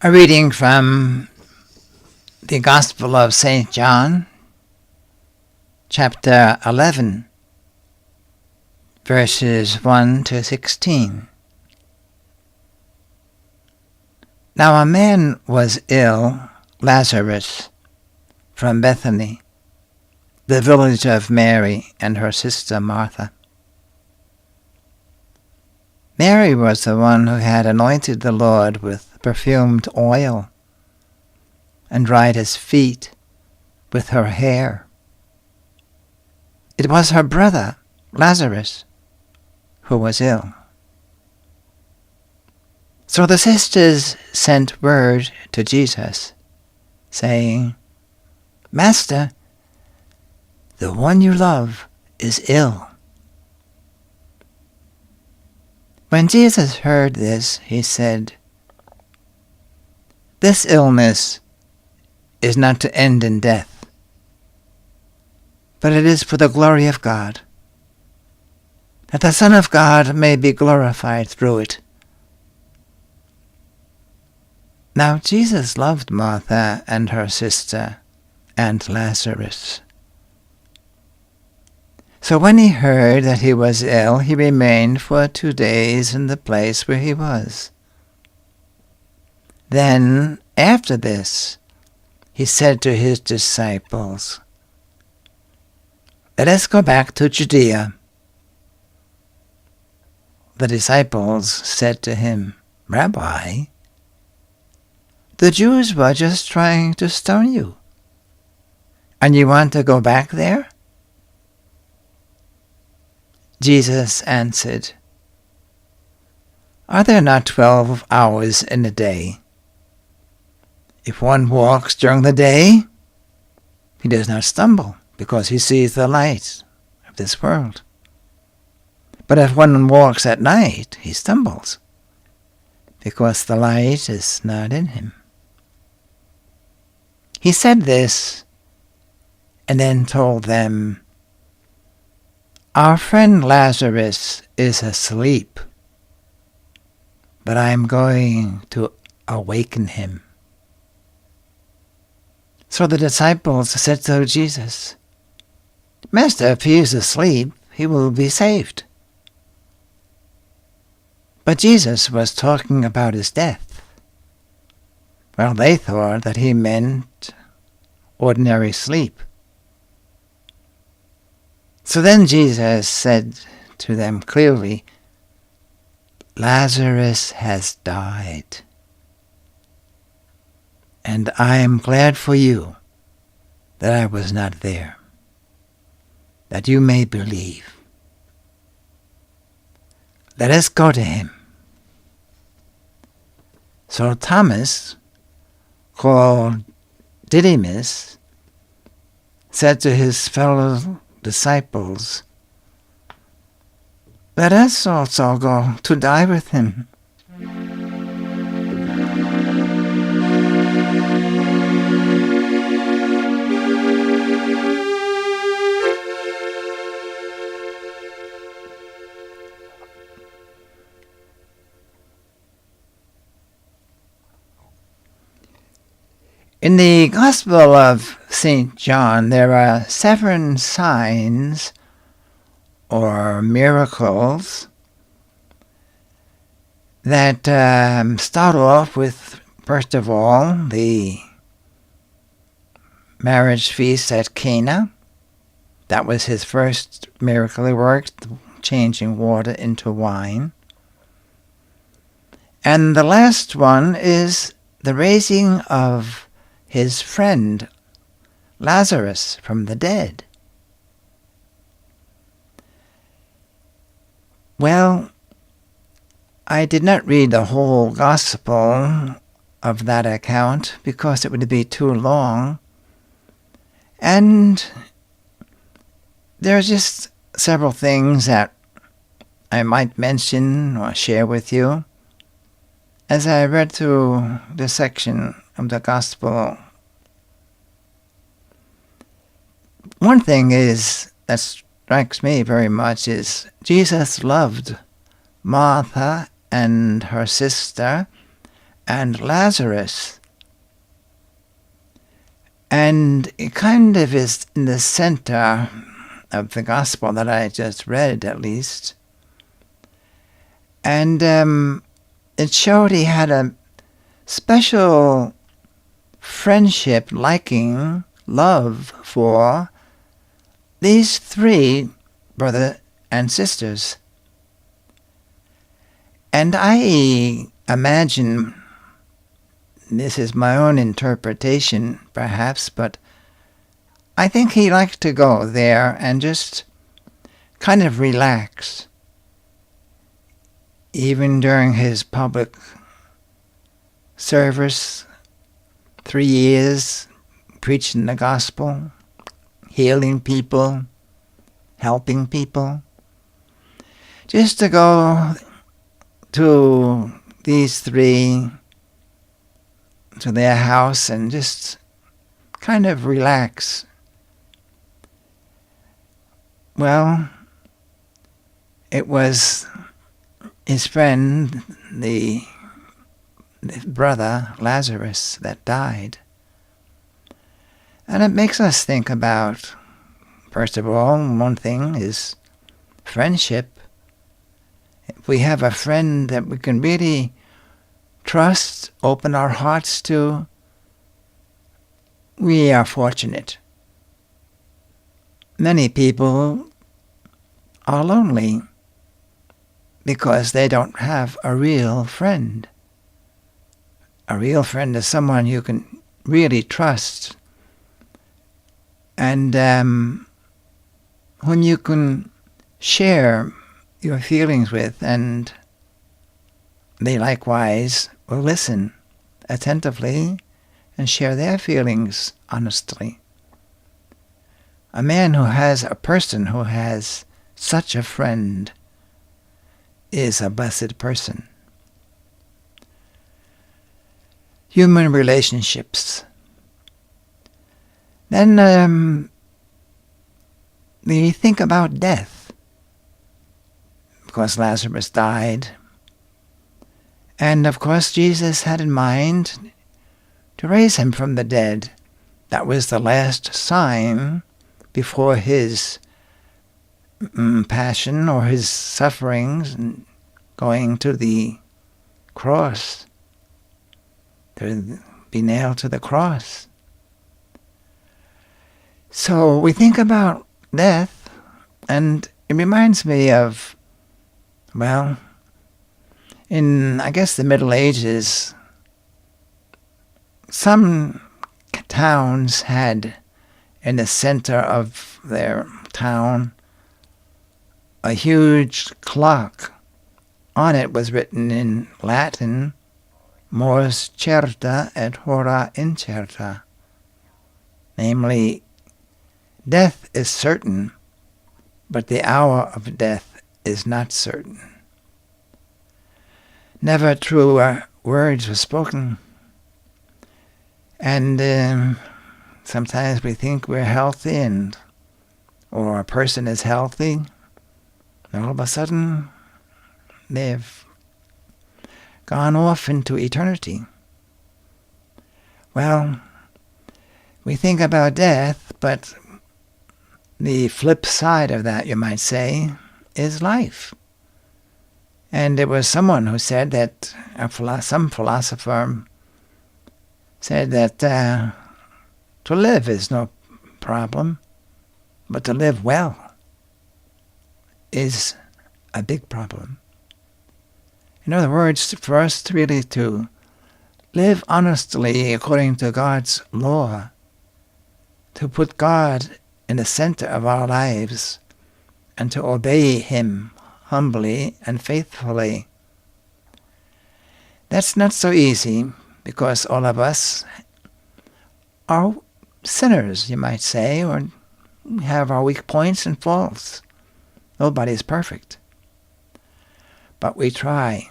A reading from the Gospel of St. John, chapter 11, verses 1 to 16. Now a man was ill, Lazarus, from Bethany, the village of Mary and her sister Martha. Mary was the one who had anointed the Lord with perfumed oil and dried his feet with her hair. It was her brother, Lazarus, who was ill. So the sisters sent word to Jesus, saying, "Master, the one you love is ill." When Jesus heard this, he said, "This illness is not to end in death, but it is for the glory of God, that the Son of God may be glorified through it." Now Jesus loved Martha and her sister and Lazarus. So when he heard that he was ill, he remained for 2 days in the place where he was. Then, after this, he said to his disciples, "Let us go back to Judea." The disciples said to him, "Rabbi, the Jews were just trying to stone you, and you want to go back there?" Jesus answered, "Are there not 12 hours in a day? If one walks during the day, he does not stumble, because he sees the light of this world. But if one walks at night, he stumbles, because the light is not in him." He said this, and then told them, "Our friend Lazarus is asleep, but I am going to awaken him." So the disciples said to Jesus, "Master, if he is asleep, he will be saved." But Jesus was talking about his death. Well, they thought that he meant ordinary sleep. So then Jesus said to them clearly, "Lazarus has died. And I am glad for you that I was not there, that you may believe. Let us go to him." So Thomas, called Didymus, said to his fellow disciples, "Let us also go to die with him." In the Gospel of St. John, there are 7 signs or miracles that start off with, first of all, the marriage feast at Cana. That was his first miracle he worked, changing water into wine. And the last one is the raising of his friend Lazarus from the dead. Well, I did not read the whole gospel of that account because it would be too long, and there are just several things that I might mention or share with you as I read through the section of the gospel. One thing is that strikes me very much is Jesus loved Martha and her sister and Lazarus. And it kind of is in the center of the gospel that I just read, at least. And it showed he had a special friendship, liking, love for these three brothers and sisters. And I imagine, this is my own interpretation perhaps, but I think he liked to go there and just kind of relax. Even during his public service, 3 years preaching the gospel, healing people, helping people, just to go to these three, to their house and just kind of relax. Well, it was his friend, the brother Lazarus, that died. And it makes us think about, first of all, one thing is friendship. If we have a friend that we can really trust, open our hearts to, we are fortunate. Many people are lonely because they don't have a real friend. A real friend is someone you can really trust and whom you can share your feelings with, and they likewise will listen attentively and share their feelings honestly. A person who has such a friend is a blessed person. Human relationships. Then we think about death. Of course, Lazarus died. And of course, Jesus had in mind to raise him from the dead. That was the last sign before his passion or his sufferings and going to the cross, to be nailed to the cross. So we think about death, and it reminds me of, well, in, I guess, the Middle Ages, some towns had in the center of their town a huge clock. On it was written in Latin, mors certa et hora incerta, namely, death is certain, but the hour of death is not certain. Never true words were spoken. And sometimes we think we're healthy or a person is healthy, and all of a sudden they've gone off into eternity. Well, we think about death, but the flip side of that, you might say, is life. And there was someone who said that, some philosopher said that to live is no problem, but to live well is a big problem. In other words, for us really to live honestly according to God's law, to put God in the center of our lives, and to obey Him humbly and faithfully. That's not so easy, because all of us are sinners, you might say, or have our weak points and faults. Nobody's perfect. But we try.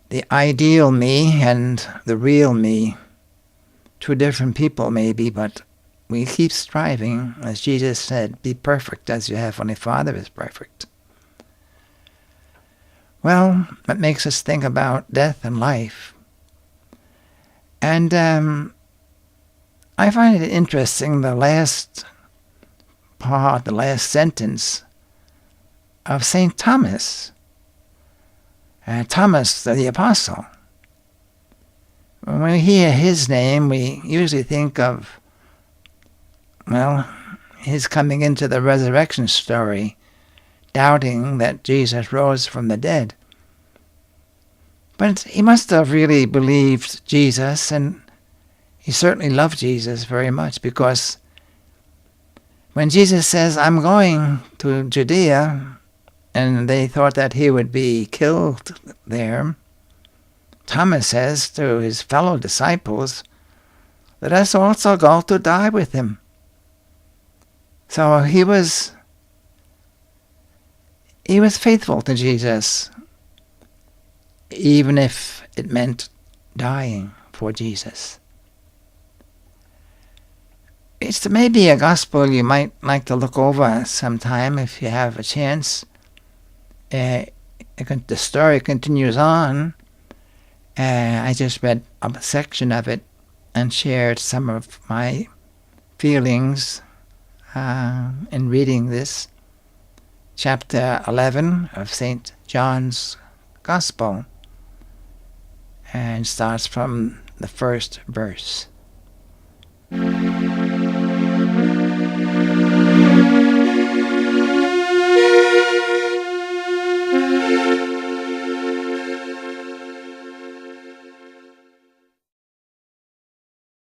The ideal me and the real me, two different people maybe, but we keep striving, as Jesus said, be perfect as your Heavenly Father is perfect. Well, that makes us think about death and life. And I find it interesting, the last part, the last sentence of St. Thomas. Thomas the Apostle. When we hear his name, we usually think of, his coming into the resurrection story, doubting that Jesus rose from the dead. But he must have really believed Jesus, and he certainly loved Jesus very much, because when Jesus says, I'm going to Judea, and they thought that he would be killed there, Thomas says to his fellow disciples, let us also go to die with him. So he was faithful to Jesus, even if it meant dying for Jesus. It's maybe a gospel you might like to look over sometime if you have a chance. The story continues on. I just read a section of it and shared some of my feelings in reading this chapter 11 of St. John's Gospel, and starts from the first verse.